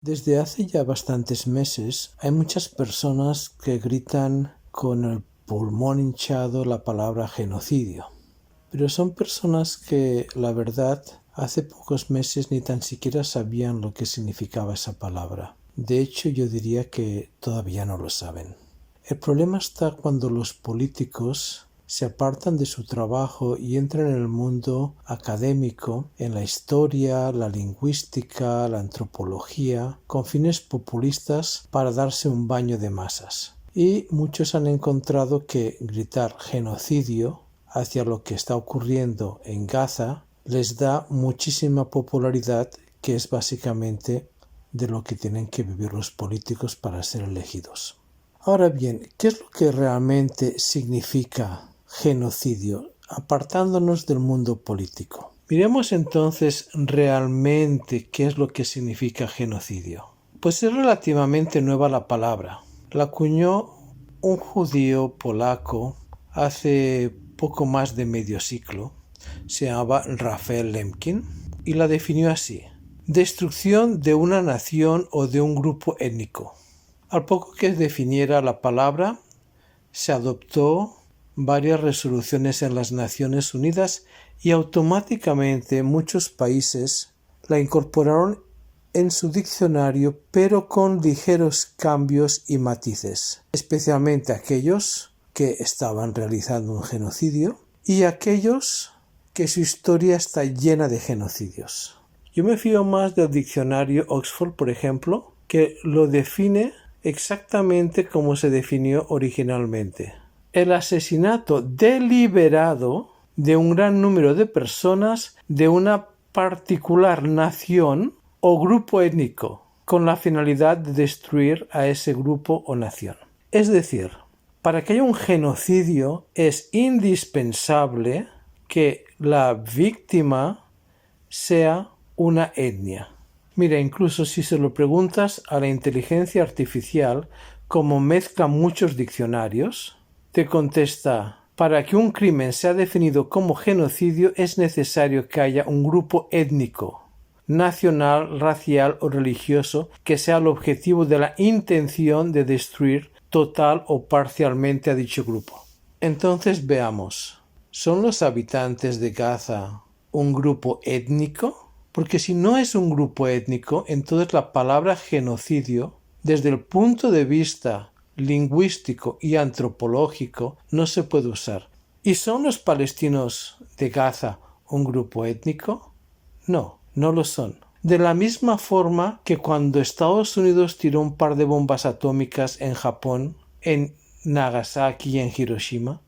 Desde hace ya bastantes meses hay muchas personas que gritan con el pulmón hinchado la palabra genocidio. Pero son personas que, la verdad, hace pocos meses ni tan siquiera sabían lo que significaba esa palabra. De hecho, yo diría que todavía no lo saben. El problema está cuando los políticos se apartan de su trabajo y entran en el mundo académico, en la historia, la lingüística, la antropología, con fines populistas para darse un baño de masas. Y muchos han encontrado que gritar genocidio hacia lo que está ocurriendo en Gaza les da muchísima popularidad, que es básicamente de lo que tienen que vivir los políticos para ser elegidos. Ahora bien, ¿qué es lo que realmente significa genocidio, apartándonos del mundo político? Miremos entonces realmente qué es lo que significa genocidio. Pues es relativamente nueva la palabra. La acuñó un judío polaco hace poco más de medio siglo. Se llamaba Raphael Lemkin y la definió así: destrucción de una nación o de un grupo étnico. Al poco que definiera la palabra, se adoptó varias resoluciones en las Naciones Unidas y automáticamente muchos países la incorporaron en su diccionario, pero con ligeros cambios y matices, especialmente aquellos que estaban realizando un genocidio y aquellos que su historia está llena de genocidios. Yo me fío más del diccionario Oxford, por ejemplo, que lo define exactamente como se definió originalmente: el asesinato deliberado de un gran número de personas de una particular nación o grupo étnico, con la finalidad de destruir a ese grupo o nación. Es decir, para que haya un genocidio es indispensable que la víctima sea una etnia. Mira, incluso si se lo preguntas a la inteligencia artificial, como mezcla muchos diccionarios, te contesta: para que un crimen sea definido como genocidio es necesario que haya un grupo étnico, nacional, racial o religioso que sea el objetivo de la intención de destruir total o parcialmente a dicho grupo. Entonces veamos, ¿son los habitantes de Gaza un grupo étnico? Porque si no es un grupo étnico, entonces la palabra genocidio, desde el punto de vista lingüístico y antropológico, no se puede usar. ¿Y son los palestinos de Gaza un grupo étnico? No, no lo son. De la misma forma que cuando Estados Unidos tiró un par de bombas atómicas en Japón, en Nagasaki y en Hiroshima,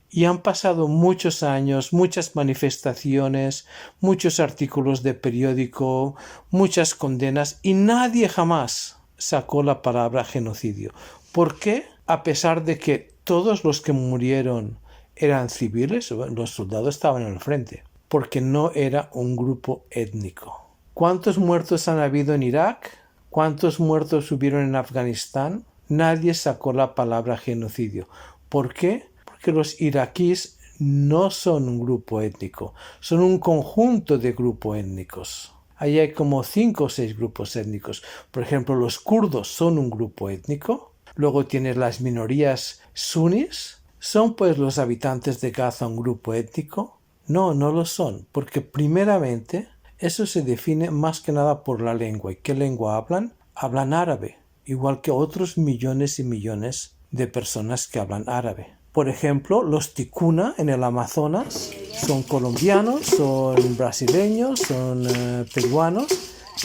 y han pasado muchos años, muchas manifestaciones, muchos artículos de periódico, muchas condenas, y nadie jamás sacó la palabra genocidio. ¿Por qué? A pesar de que todos los que murieron eran civiles, los soldados estaban en el frente, porque no era un grupo étnico. ¿Cuántos muertos han habido en Irak? ¿Cuántos muertos hubieron en Afganistán? Nadie sacó la palabra genocidio. ¿Por qué? Que los iraquíes no son un grupo étnico, son un conjunto de grupos étnicos. Ahí hay como 5 o 6 grupos étnicos. Por ejemplo, los kurdos son un grupo étnico. Luego tienes las minorías sunis. ¿Son pues los habitantes de Gaza un grupo étnico? No, no lo son, porque primeramente eso se define más que nada por la lengua. ¿Y qué lengua hablan? Hablan árabe, igual que otros millones y millones de personas que hablan árabe. Por ejemplo, los ticuna en el Amazonas son colombianos, son brasileños, son peruanos,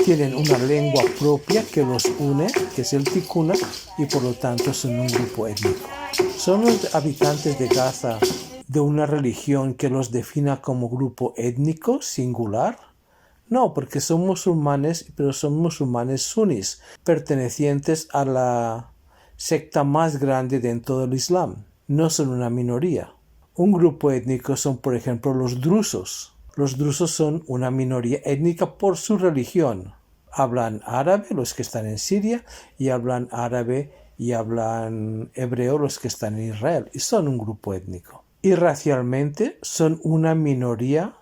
tienen una lengua propia que los une, que es el ticuna, y por lo tanto son un grupo étnico. ¿Son los habitantes de Gaza de una religión que los defina como grupo étnico singular? No, porque son musulmanes, pero son musulmanes sunis, pertenecientes a la secta más grande dentro del Islam. No son una minoría. Un grupo étnico son, por ejemplo, los drusos. Los drusos son una minoría étnica por su religión. Hablan árabe los que están en Siria y hablan árabe y hablan hebreo los que están en Israel, y son un grupo étnico. Y racialmente son una minoría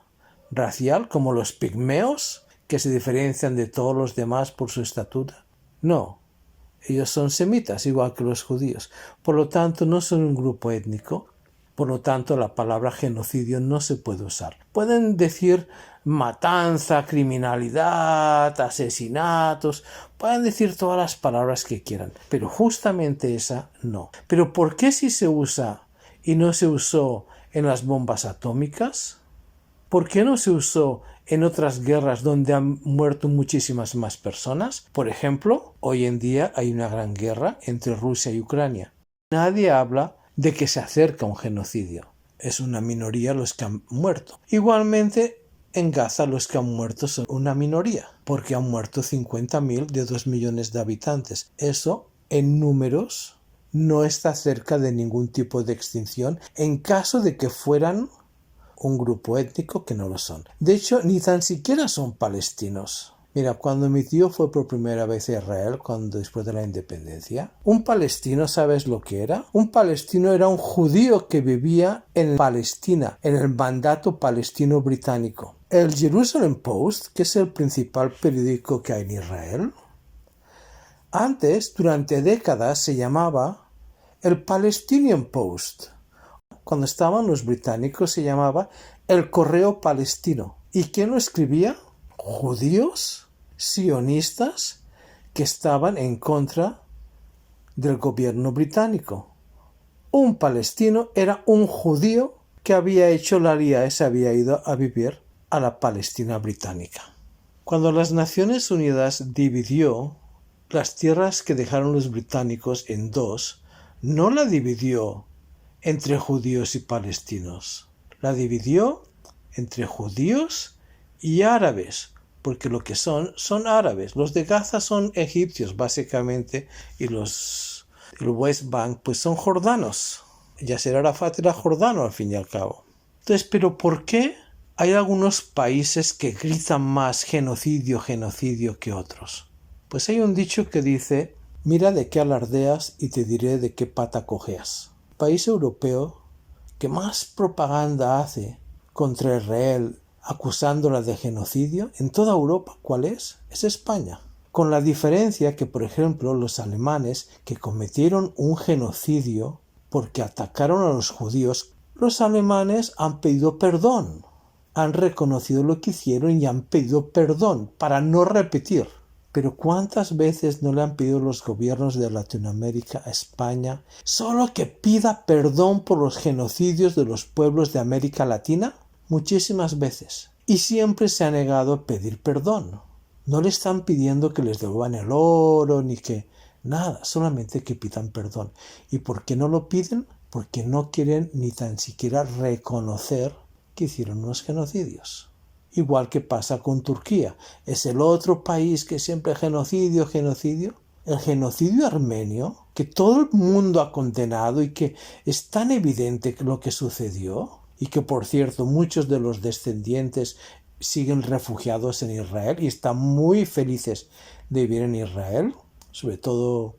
racial, como los pigmeos, que se diferencian de todos los demás por su estatura. No, ellos son semitas, igual que los judíos. Por lo tanto, no son un grupo étnico. Por lo tanto, la palabra genocidio no se puede usar. Pueden decir matanza, criminalidad, asesinatos, pueden decir todas las palabras que quieran, pero justamente esa no. ¿Pero por qué si se usa y no se usó en las bombas atómicas? ¿Por qué no se usó en otras guerras donde han muerto muchísimas más personas? Por ejemplo, hoy en día hay una gran guerra entre Rusia y Ucrania. Nadie habla de que se acerca un genocidio. Es una minoría los que han muerto. Igualmente, en Gaza los que han muerto son una minoría, porque han muerto 50.000 de 2 millones de habitantes. Eso, en números, no está cerca de ningún tipo de extinción en caso de que fueran un grupo étnico, que no lo son. De hecho, ni tan siquiera son palestinos. Mira, cuando mi tío fue por primera vez a Israel, después de la independencia, un palestino, ¿sabes lo que era? Un palestino era un judío que vivía en Palestina, en el mandato palestino británico. El Jerusalem Post, que es el principal periódico que hay en Israel, antes, durante décadas, se llamaba el Palestinian Post. Cuando estaban los británicos se llamaba el Correo Palestino. ¿Y quién lo escribía? Judíos sionistas que estaban en contra del gobierno británico. Un palestino era un judío que había hecho la lía y se había ido a vivir a la Palestina británica. Cuando las Naciones Unidas dividió las tierras que dejaron los británicos en dos, no la dividió entre judíos y palestinos. La dividió entre judíos y árabes, porque lo que son árabes. Los de Gaza son egipcios, básicamente, y los del West Bank, pues son jordanos. Yasser Arafat era jordano, al fin y al cabo. Entonces, ¿pero por qué hay algunos países que gritan más genocidio, genocidio que otros? Pues hay un dicho que dice, mira de qué alardeas y te diré de qué pata cojeas. El país europeo que más propaganda hace contra Israel, acusándola de genocidio en toda Europa, ¿cuál es? Es España. Con la diferencia que, por ejemplo, los alemanes que cometieron un genocidio porque atacaron a los judíos, los alemanes han pedido perdón, han reconocido lo que hicieron y han pedido perdón para no repetir. Pero ¿cuántas veces no le han pedido los gobiernos de Latinoamérica a España solo que pida perdón por los genocidios de los pueblos de América Latina? Muchísimas veces. Y siempre se ha negado a pedir perdón. No le están pidiendo que les devuelvan el oro ni que nada, solamente que pidan perdón. ¿Y por qué no lo piden? Porque no quieren ni tan siquiera reconocer que hicieron unos genocidios. Igual que pasa con Turquía. Es el otro país que siempre genocidio, genocidio. El genocidio armenio, que todo el mundo ha condenado y que es tan evidente lo que sucedió, y que, por cierto, muchos de los descendientes siguen refugiados en Israel y están muy felices de vivir en Israel, sobre todo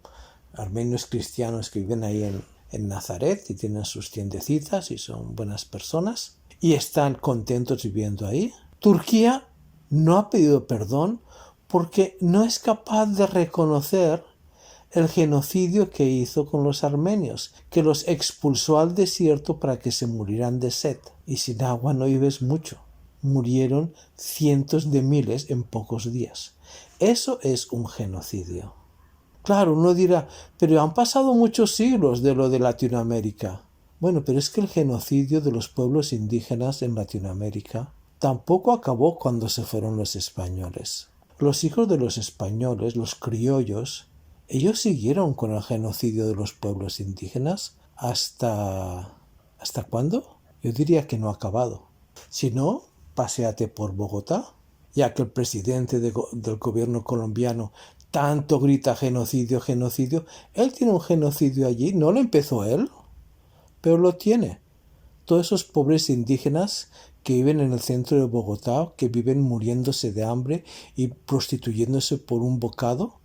armenios cristianos que viven ahí en Nazaret y tienen sus tiendecitas y son buenas personas y están contentos viviendo ahí. Turquía no ha pedido perdón porque no es capaz de reconocer el genocidio que hizo con los armenios, que los expulsó al desierto para que se murieran de sed. Y sin agua no vives mucho. Murieron cientos de miles en pocos días. Eso es un genocidio. Claro, uno dirá, pero han pasado muchos siglos de lo de Latinoamérica. Bueno, pero es que el genocidio de los pueblos indígenas en Latinoamérica tampoco acabó cuando se fueron los españoles. Los hijos de los españoles, los criollos, ellos siguieron con el genocidio de los pueblos indígenas ¿hasta cuándo? Yo diría que no ha acabado. Si no, paséate por Bogotá, ya que el presidente del gobierno colombiano tanto grita genocidio, genocidio. Él tiene un genocidio allí, no lo empezó él, pero lo tiene. Todos esos pobres indígenas que viven en el centro de Bogotá, que viven muriéndose de hambre y prostituyéndose por un bocado,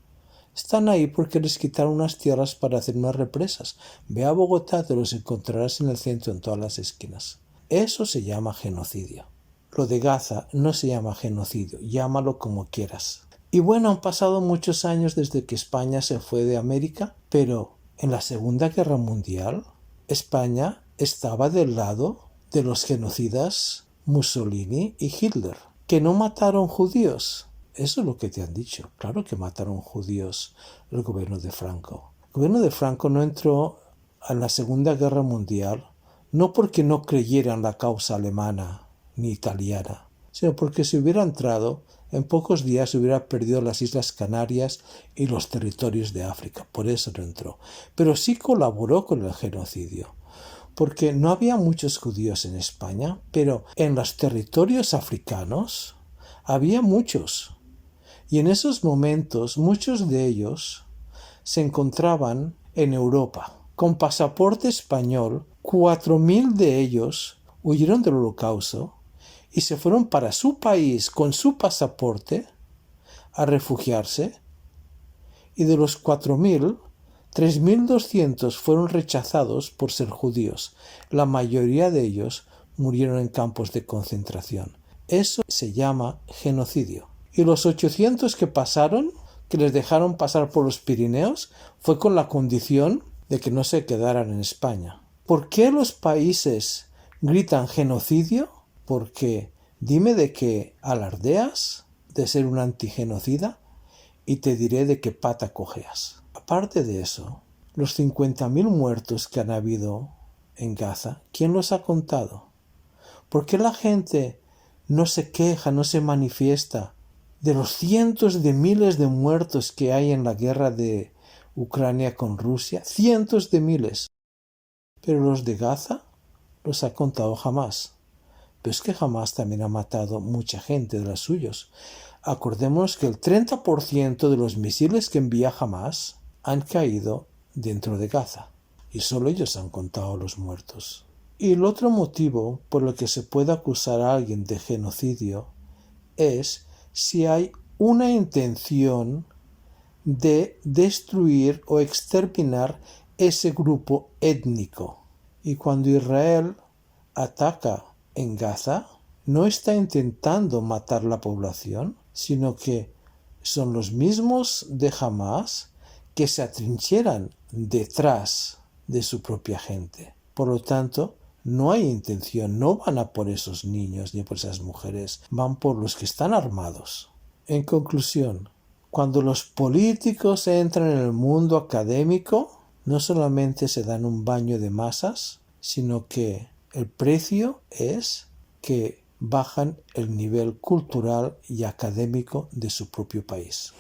están ahí porque les quitaron unas tierras para hacer unas represas. Ve a Bogotá, te los encontrarás en el centro, en todas las esquinas. Eso se llama genocidio. lo de Gaza no se llama genocidio, llámalo como quieras. Y bueno, han pasado muchos años desde que España se fue de América, pero en la Segunda Guerra Mundial España estaba del lado de los genocidas Mussolini y Hitler, que no mataron judíos. Eso es lo que te han dicho. Claro que mataron judíos el gobierno de Franco. El gobierno de Franco no entró en la Segunda Guerra Mundial no porque no creyera en la causa alemana ni italiana, sino porque si hubiera entrado, en pocos días se hubiera perdido las Islas Canarias y los territorios de África. Por eso no entró. Pero sí colaboró con el genocidio, porque no había muchos judíos en España, pero en los territorios africanos había muchos. Y en esos momentos muchos de ellos se encontraban en Europa. Con pasaporte español, 4.000 de ellos huyeron del Holocausto y se fueron para su país con su pasaporte a refugiarse, y de los 4.000, 3.200 fueron rechazados por ser judíos. La mayoría de ellos murieron en campos de concentración. Eso se llama genocidio. Y los 800 que pasaron, que les dejaron pasar por los Pirineos, fue con la condición de que no se quedaran en España. ¿Por qué los países gritan genocidio? Porque dime de qué alardeas de ser un antigenocida y te diré de qué pata cojeas. Aparte de eso, los 50.000 muertos que han habido en Gaza, ¿quién los ha contado? ¿Por qué la gente no se queja, no se manifiesta de los cientos de miles de muertos que hay en la guerra de Ucrania con Rusia? Cientos de miles. Pero los de Gaza los ha contado jamás. Pero es que Hamás también ha matado mucha gente de los suyos. Acordémonos que el 30% de los misiles que envía Hamás han caído dentro de Gaza. Y solo ellos han contado los muertos. Y el otro motivo por el que se puede acusar a alguien de genocidio es si hay una intención de destruir o exterminar ese grupo étnico. Y cuando Israel ataca en Gaza, no está intentando matar la población, sino que son los mismos de Hamás que se atrincheran detrás de su propia gente. Por lo tanto, no hay intención, no van a por esos niños ni por esas mujeres, van por los que están armados. En conclusión, cuando los políticos entran en el mundo académico, no solamente se dan un baño de masas, sino que el precio es que bajan el nivel cultural y académico de su propio país.